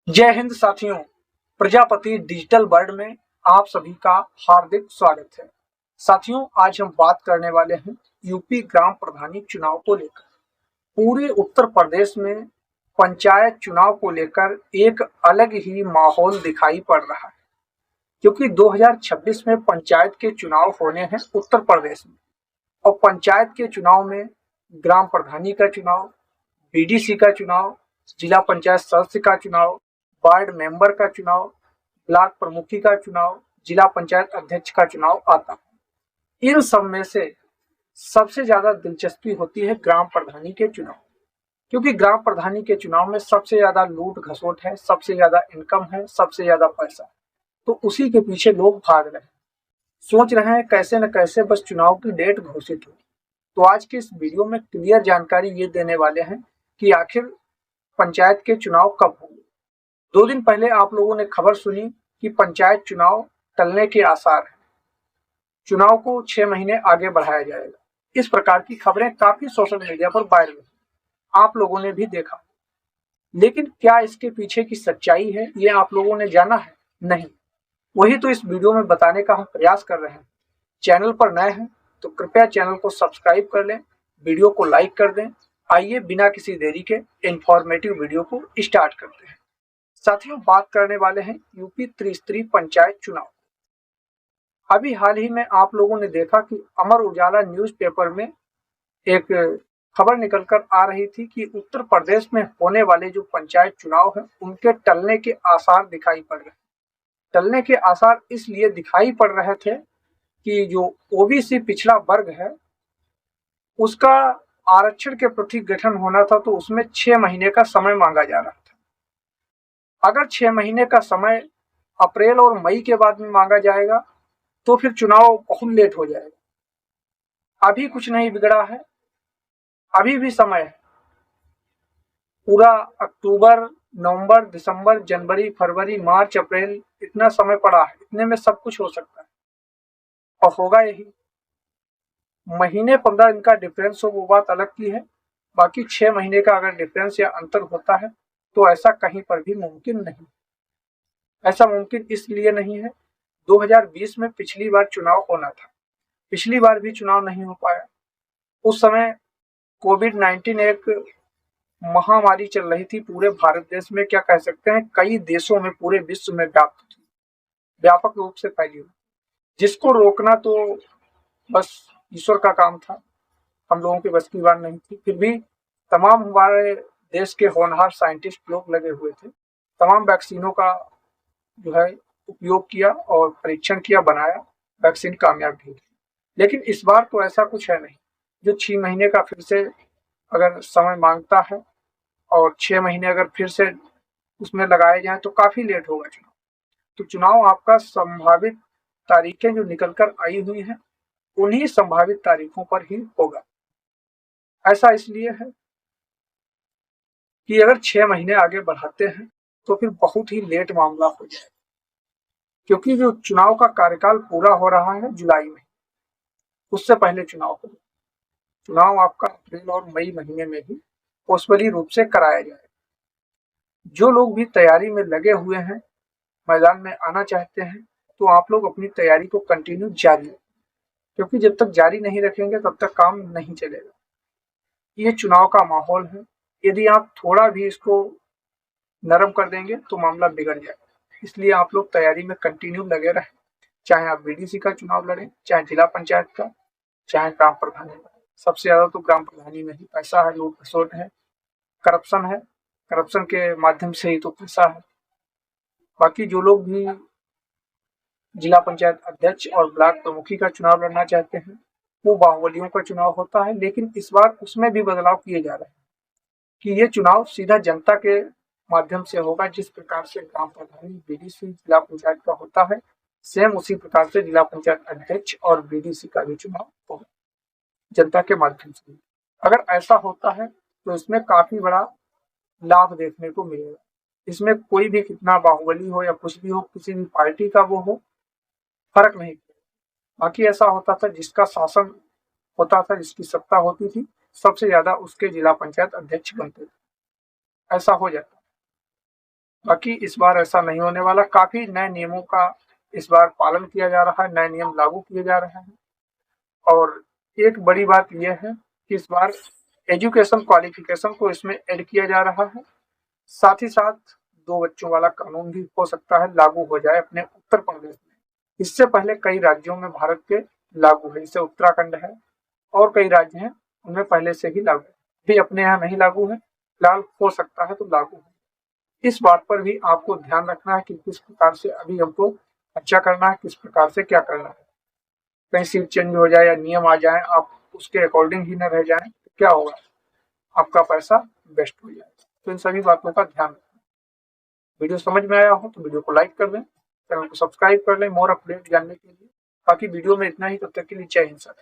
जय हिंद साथियों, Prajapati digital world में आप सभी का हार्दिक स्वागत है। साथियों, आज हम बात करने वाले हैं यूपी ग्राम प्रधानी चुनाव को लेकर। पूरे उत्तर प्रदेश में पंचायत चुनाव को लेकर एक अलग ही माहौल दिखाई पड़ रहा है, क्योंकि 2026 में पंचायत के चुनाव होने हैं उत्तर प्रदेश में। और पंचायत के चुनाव में ग्राम प्रधानी का चुनाव, बीडीसी का चुनाव, जिला पंचायत सदस्य का चुनाव, वार्ड मेंबर का चुनाव, ब्लॉक प्रमुखी का चुनाव, जिला पंचायत अध्यक्ष का चुनाव आता है। इन सब में से सबसे ज्यादा दिलचस्पी होती है ग्राम प्रधानी के चुनाव, क्योंकि ग्राम प्रधानी के चुनाव में सबसे ज्यादा लूट घसोट है, सबसे ज्यादा इनकम है, सबसे ज्यादा पैसा है। तो उसी के पीछे लोग भाग रहे हैं, सोच रहे हैं कैसे न कैसे बस चुनाव की डेट घोषित हो। तो आज के इस वीडियो में क्लियर जानकारी ये देने वाले हैं कि आखिर पंचायत के चुनाव कब होंगे। 2 दिन पहले आप लोगों ने खबर सुनी कि पंचायत चुनाव टलने के आसार हैं, चुनाव को 6 महीने आगे बढ़ाया जाएगा। इस प्रकार की खबरें काफी सोशल मीडिया पर वायरल हुई, आप लोगों ने भी देखा। लेकिन क्या इसके पीछे की सच्चाई है, ये आप लोगों ने जाना है? नहीं। वही तो इस वीडियो में बताने का हम प्रयास कर रहे हैं। चैनल पर नए हैं तो कृपया चैनल को सब्सक्राइब कर लें, वीडियो को लाइक कर दें। आइए बिना किसी देरी के इंफॉर्मेटिव वीडियो को स्टार्ट करते हैं। साथियों, बात करने वाले हैं यूपी त्रिस्तरीय पंचायत चुनाव। अभी हाल ही में आप लोगों ने देखा कि अमर उजाला न्यूज़पेपर में एक खबर निकलकर आ रही थी कि उत्तर प्रदेश में होने वाले जो पंचायत चुनाव है उनके टलने के आसार दिखाई पड़ रहे हैं। टलने के आसार इसलिए दिखाई पड़ रहे थे कि जो ओबीसी पिछड़ा वर्ग है उसका आरक्षण के प्रति गठन होना था, तो उसमें 6 महीने का समय मांगा जा रहा था। अगर 6 महीने का समय अप्रैल और मई के बाद में मांगा जाएगा तो फिर चुनाव बहुत लेट हो जाएगा। अभी कुछ नहीं बिगड़ा है, अभी भी समय है। पूरा अक्टूबर, नवंबर, दिसंबर, जनवरी, फरवरी, मार्च, अप्रैल, इतना समय पड़ा है। इतने में सब कुछ हो सकता है और होगा यही। महीने 15 दिन का डिफरेंस हो वो बात अलग की है, बाकी 6 महीने का अगर डिफरेंस या अंतर होता है तो ऐसा कहीं पर भी मुमकिन नहीं। ऐसा मुमकिन इसलिए नहीं है, 2020 में पिछली बार चुनाव होना था, पिछली बार भी चुनाव नहीं हो पाया। उस समय कोविड-19 एक महामारी चल रही थी पूरे भारत देश में, क्या कह सकते हैं कई देशों में, पूरे विश्व में व्यापक रूप से फैली हुई, जिसको रोकना तो बस ईश्वर का काम था, हम लोगों की बस की बात नहीं थी। फिर भी तमाम हमारे देश के होनहार साइंटिस्ट लोग लगे हुए थे, तमाम वैक्सीनों का जो है उपयोग किया और परीक्षण किया, बनाया, वैक्सीन कामयाब भी थी। लेकिन इस बार तो ऐसा कुछ है नहीं, जो 6 महीने का फिर से अगर समय मांगता है और 6 महीने अगर फिर से उसमें लगाए जाए तो काफी लेट होगा चुनाव। तो चुनाव आपका संभावित तारीखें जो निकल कर आई हुई हैं उन्हीं संभावित तारीखों पर ही होगा। ऐसा इसलिए है कि अगर 6 महीने आगे बढ़ाते हैं तो फिर बहुत ही लेट मामला हो जाएगा, क्योंकि जो चुनाव का कार्यकाल पूरा हो रहा है जुलाई में, उससे पहले चुनाव हो। चुनाव आपका अप्रैल और मई महीने में ही पॉसिबली रूप से कराया जाएगा। जो लोग भी तैयारी में लगे हुए हैं, मैदान में आना चाहते हैं, तो आप लोग अपनी तैयारी को कंटिन्यू जारी रखें, क्योंकि जब तक जारी नहीं रखेंगे तब तक काम नहीं चलेगा। ये चुनाव का माहौल है, यदि आप थोड़ा भी इसको नरम कर देंगे तो मामला बिगड़ जाएगा। इसलिए आप लोग तैयारी में कंटिन्यू लगे रहें, चाहे आप बीडीसी का चुनाव लड़ें, चाहे जिला पंचायत का, चाहे ग्राम प्रधानी का। सबसे ज्यादा तो ग्राम प्रधानी में ही पैसा है, लूट खसोट है, करप्शन है, करप्शन के माध्यम से ही तो पैसा है। बाकी जो लोग भी जिला पंचायत अध्यक्ष और ब्लॉक प्रमुखी का चुनाव लड़ना चाहते हैं वो बाहुबलियों का चुनाव होता है, लेकिन इस बार उसमें भी बदलाव किए जा रहे हैं कि ये चुनाव सीधा जनता के माध्यम से होगा। जिस प्रकार से ग्राम प्रधानी, बीडीसी, जिला पंचायत का होता है, सेम उसी प्रकार से जिला पंचायत अध्यक्ष और बीडीसी का भी चुनाव होगा, जनता के माध्यम से। अगर ऐसा होता है तो इसमें काफी बड़ा लाभ देखने को मिलेगा। इसमें कोई भी कितना बाहुबली हो या कुछ भी हो, किसी भी पार्टी का वो हो, फर्क नहीं पड़ेगा। बाकी ऐसा होता था, जिसका शासन होता था, जिसकी सत्ता होती थी, सबसे ज्यादा उसके जिला पंचायत अध्यक्ष बनते थे, ऐसा हो जाता। बाकी इस बार ऐसा नहीं होने वाला। काफी नए नियमों का इस बार पालन किया जा रहा है, नए नियम लागू किए जा रहे हैं। और एक बड़ी बात यह है कि इस बार एजुकेशन क्वालिफिकेशन को इसमें ऐड किया जा रहा है। साथ ही साथ 2 बच्चों वाला कानून भी हो सकता है लागू हो जाए अपने उत्तर प्रदेश में। इससे पहले कई राज्यों में भारत के लागू है, जैसे उत्तराखंड है और कई राज्य हैं उनमें पहले से ही लागू है। भी अपने यहाँ नहीं लागू है, फिलहाल हो सकता है तो लागू है। इस बात पर भी आपको ध्यान रखना है कि किस प्रकार से अभी हमको अच्छा करना है, किस प्रकार से क्या करना है। कहीं सीट चेंज हो जाए या नियम आ जाए, आप उसके अकॉर्डिंग ही न रह जाए तो क्या होगा, आपका पैसा वेस्ट हो जाएगा। तो इन सभी बातों का ध्यान रखें। वीडियो समझ में आया हो तो वीडियो को लाइक कर दें, चैनल को सब्सक्राइब कर लें मोर अपडेट जानने के लिए। बाकी वीडियो में इतना ही, तब तक के लिए जय हिंद सर।